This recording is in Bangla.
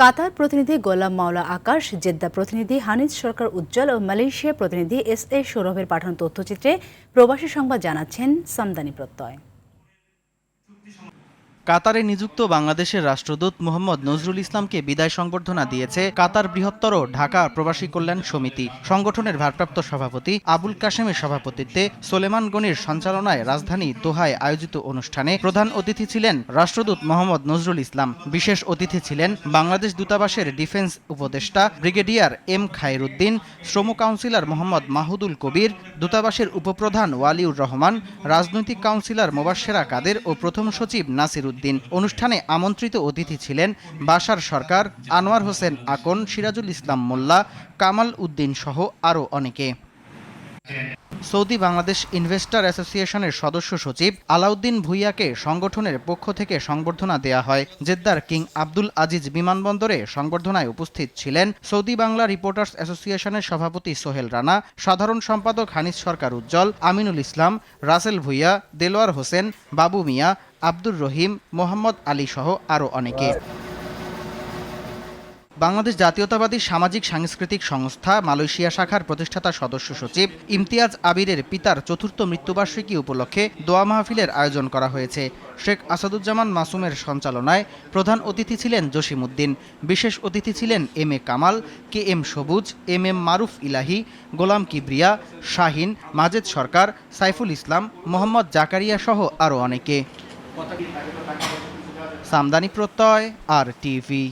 কাতার প্রতিনিধি গোলাম মাওলা আকাশ, জেদ্দা প্রতিনিধি হানিজ সরকার উজ্জ্বল ও মালয়েশিয়া প্রতিনিধি এস সৌরভের পাঠানো তথ্যচিত্রে প্রবাসী সংবাদ জানাচ্ছেন সামদানি প্রত্যয়। কাতারে নিযুক্ত বাংলাদেশের রাষ্ট্রদূত মোহাম্মদ নজরুল ইসলামকে বিদায় সংবর্ধনা দিয়েছে কাতার বৃহত্তর ঢাকা প্রবাসী কল্যাণ সমিতি। সংগঠনের ভারপ্রাপ্ত সভাপতি আবুল কাশেমের সভাপতিত্বে সোলেমান গনির সঞ্চালনায় রাজধানী দোহায় আয়োজিত অনুষ্ঠানে প্রধান অতিথি ছিলেন রাষ্ট্রদূত মোহাম্মদ নজরুল ইসলাম। বিশেষ অতিথি ছিলেন বাংলাদেশ দূতাবাসের ডিফেন্স উপদেষ্টা ব্রিগেডিয়ার এম খায়রুদ্দিন, শ্রম কাউন্সিলর মোহাম্মদ মাহুদুল কবির, দূতাবাসের উপপ্রধান ওয়ালিউর রহমান, রাজনৈতিক কাউন্সিলর মোবাশ্বেরা কাদের ও প্রথম সচিব নাসির উদ্দিন। অনুষ্ঠানে আমন্ত্রিত অতিথি ছিলেন বাশার সরকার, আনোয়ার হোসেন আকন, সিরাজুল ইসলাম মোল্লা, কামাল উদ্দিন সহ আরও অনেকে। সৌদি বাংলাদেশ ইনভেস্টর অ্যাসোসিয়েশনের সদস্য সচিব আলাউদ্দিন ভুইয়াকে সংগঠনের পক্ষ থেকে সংবর্ধনা দেয়া হয়। জেদ্দার কিং আব্দুল আজিজ বিমানবন্দরে সংবর্ধনায় উপস্থিত ছিলেন সৌদি বাংলা রিপোর্টার্স অ্যাসোসিয়েশনের সভাপতি সোহেল রানা, সাধারণ সম্পাদক হানিজ সরকার উজ্জ্বল, আমিনুল ইসলাম, রাসেল ভুইয়া, দেলোয়ার হোসেন, বাবু মিয়া, আব্দুর রহিম, মোহাম্মদ আলী সহ আরও অনেকে। বাংলাদেশ জাতীয়তাবাদী সামাজিক সাংস্কৃতিক সংস্থা মালয়েশিয়া শাখার প্রতিষ্ঠাতা সদস্য সচিব ইমতিয়াজ আবিরের পিতার চতুর্থ মৃত্যুবার্ষিকী উপলক্ষে দোয়া মাহফিলের আয়োজন করা হয়েছে। শেখ আসাদুজ্জামান মাসুমের সঞ্চালনায় প্রধান অতিথি ছিলেন জসিমউদ্দিন। বিশেষ অতিথি ছিলেন M A Kamal, K M সবুজ, এম এম মারুফ ইলাহি, গোলাম কিবরিয়া, শাহিন, মাজেদ সরকার, সাইফুল ইসলাম, মোহাম্মদ জাকারিয়া সহ আরও অনেকে। সামদানি প্রত্যয়, আর টিভি।